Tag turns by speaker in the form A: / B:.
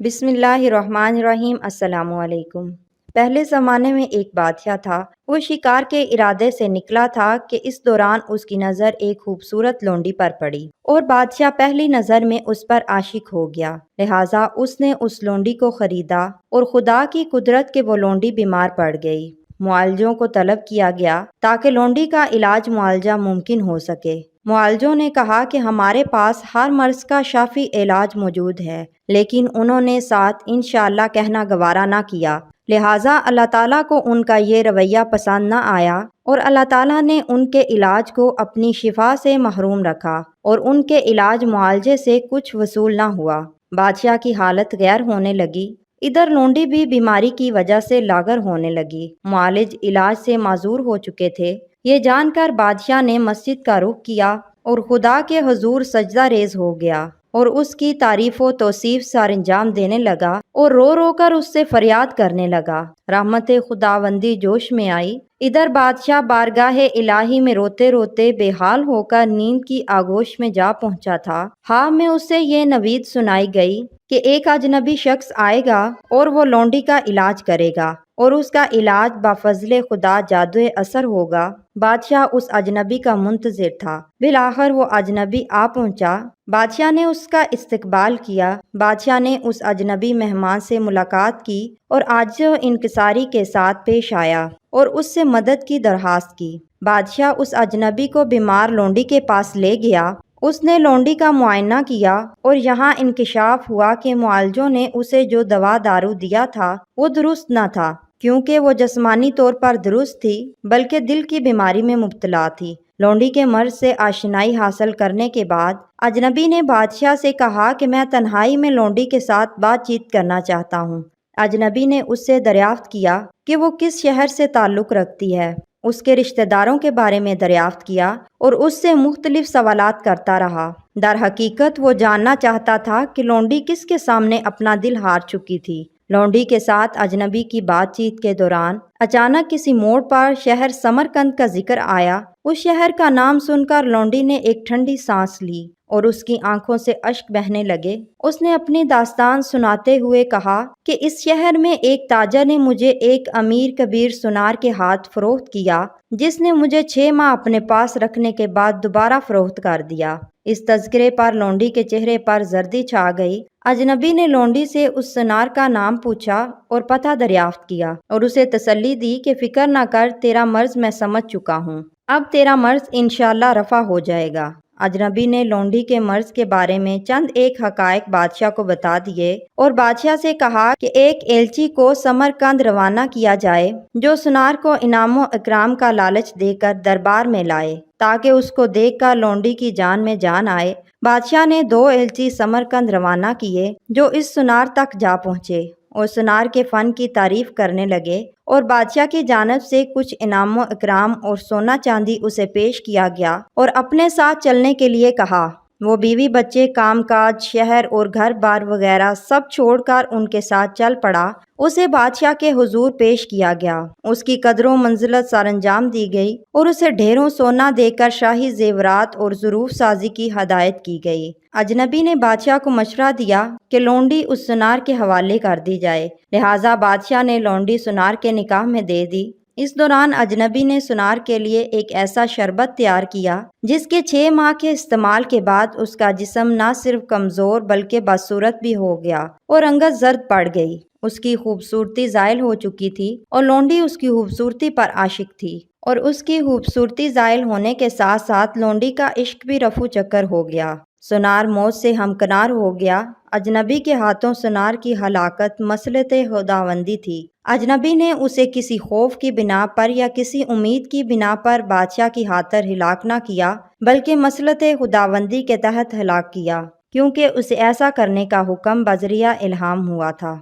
A: بسم اللہ الرحمن الرحیم۔ السلام علیکم۔ پہلے زمانے میں ایک بادشاہ تھا۔ وہ شکار کے ارادے سے نکلا تھا کہ اس دوران اس کی نظر ایک خوبصورت لونڈی پر پڑی اور بادشاہ پہلی نظر میں اس پر عاشق ہو گیا۔ لہٰذا اس نے اس لونڈی کو خریدا اور خدا کی قدرت کہ وہ لونڈی بیمار پڑ گئی۔ معالجوں کو طلب کیا گیا تاکہ لونڈی کا علاج معالجہ ممکن ہو سکے۔ معالجوں نے کہا کہ ہمارے پاس ہر مرض کا شافی علاج موجود ہے، لیکن انہوں نے ساتھ انشاءاللہ کہنا گوارا نہ کیا۔ لہٰذا اللہ تعالیٰ کو ان کا یہ رویہ پسند نہ آیا اور اللہ تعالیٰ نے ان کے علاج کو اپنی شفا سے محروم رکھا اور ان کے علاج معالجے سے کچھ وصول نہ ہوا۔ بادشاہ کی حالت غیر ہونے لگی۔ ادھر لونڈی بھی بیماری کی وجہ سے لاغر ہونے لگی۔ معالج علاج سے معذور ہو چکے تھے۔ یہ جان کر بادشاہ نے مسجد کا رخ کیا اور خدا کے حضور سجدہ ریز ہو گیا اور اس کی تعریف و توصیف سر انجام دینے لگا اور رو رو کر اس سے فریاد کرنے لگا۔ رحمت خداوندی جوش میں آئی۔ ادھر بادشاہ بارگاہ الہی میں روتے روتے بے حال ہو کر نیند کی آغوش میں جا پہنچا تھا۔ خواب میں اسے یہ نوید سنائی گئی کہ ایک اجنبی شخص آئے گا اور وہ لونڈی کا علاج کرے گا اور اس کا علاج بفضل خدا جادوئے اثر ہوگا۔ بادشاہ اس اجنبی کا منتظر تھا۔ بالآخر وہ اجنبی آ پہنچا۔ بادشاہ نے اس کا استقبال کیا۔ بادشاہ نے اس اجنبی مہمان سے ملاقات کی اور عاجز و انکساری کے ساتھ پیش آیا اور اس سے مدد کی درخواست کی۔ بادشاہ اس اجنبی کو بیمار لونڈی کے پاس لے گیا۔ اس نے لونڈی کا معائنہ کیا اور یہاں انکشاف ہوا کہ معالجوں نے اسے جو دوا دارو دیا تھا وہ درست نہ تھا، کیونکہ وہ جسمانی طور پر درست تھی بلکہ دل کی بیماری میں مبتلا تھی۔ لونڈی کے مرض سے آشنائی حاصل کرنے کے بعد اجنبی نے بادشاہ سے کہا کہ میں تنہائی میں لونڈی کے ساتھ بات چیت کرنا چاہتا ہوں۔ اجنبی نے اس سے دریافت کیا کہ وہ کس شہر سے تعلق رکھتی ہے، اس کے رشتہ داروں کے بارے میں دریافت کیا اور اس سے مختلف سوالات کرتا رہا۔ در حقیقت وہ جاننا چاہتا تھا کہ لونڈی کس کے سامنے اپنا دل ہار چکی تھی۔ لونڈی کے ساتھ اجنبی کی بات چیت کے دوران اچانک کسی موڑ پر شہر سمرقند کا ذکر آیا۔ اس شہر کا نام سن کر لونڈی نے ایک ٹھنڈی سانس لی اور اس کی آنکھوں سے اشک بہنے لگے۔ اس نے اپنی داستان سناتے ہوئے کہا کہ اس شہر میں ایک تاجر نے مجھے ایک امیر کبیر سونار کے ہاتھ فروخت کیا، جس نے مجھے 6 ماہ اپنے پاس رکھنے کے بعد دوبارہ فروخت کر دیا۔ اس تذکرے پر لونڈی کے چہرے پر زردی چھا گئی۔ اجنبی نے لونڈی سے اس سونار کا نام پوچھا اور پتہ دریافت کیا اور اسے تسلی دی کہ فکر نہ کر، تیرا مرض میں سمجھ چکا ہوں، اب تیرا مرض انشاءاللہ رفع ہو جائے گا۔ اجنبی نے لونڈی کے مرض کے بارے میں چند ایک حقائق بادشاہ کو بتا دیے اور بادشاہ سے کہا کہ ایک ایلچی کو سمرقند روانہ کیا جائے جو سونار کو انعام و اکرام کا لالچ دے کر دربار میں لائے تاکہ اس کو دیکھ کر لونڈی کی جان میں جان آئے۔ بادشاہ نے 2 ایلچی سمرقند روانہ کیے جو اس سونار تک جا پہنچے اور سونار کے فن کی تعریف کرنے لگے اور بادشاہ کی جانب سے کچھ انعام و اکرام اور سونا چاندی اسے پیش کیا گیا اور اپنے ساتھ چلنے کے لیے کہا۔ وہ بیوی بچے، کام کاج، شہر اور گھر بار وغیرہ سب چھوڑ کر ان کے ساتھ چل پڑا۔ اسے بادشاہ کے حضور پیش کیا گیا، اس کی قدر و منزلت سر انجام دی گئی اور اسے ڈھیروں سونا دے کر شاہی زیورات اور ظروف سازی کی ہدایت کی گئی۔ اجنبی نے بادشاہ کو مشورہ دیا کہ لونڈی اس سونار کے حوالے کر دی جائے، لہٰذا بادشاہ نے لونڈی سونار کے نکاح میں دے دی۔ اس دوران اجنبی نے سونار کے لیے ایک ایسا شربت تیار کیا جس کے 6 ماہ کے استعمال کے بعد اس کا جسم نہ صرف کمزور بلکہ بدصورت بھی ہو گیا اور رنگت زرد پڑ گئی۔ اس کی خوبصورتی زائل ہو چکی تھی اور لونڈی اس کی خوبصورتی پر عاشق تھی، اور اس کی خوبصورتی زائل ہونے کے ساتھ ساتھ لونڈی کا عشق بھی رفو چکر ہو گیا۔ سونار موت سے ہمکنار ہو گیا۔ اجنبی کے ہاتھوں سونار کی ہلاکت مصلحت خداوندی تھی۔ اجنبی نے اسے کسی خوف کی بنا پر یا کسی امید کی بنا پر بادشاہ کی خاطر ہلاک نہ کیا بلکہ مصلحت خداوندی کے تحت ہلاک کیا، کیونکہ اسے ایسا کرنے کا حکم بذریعہ الہام ہوا تھا۔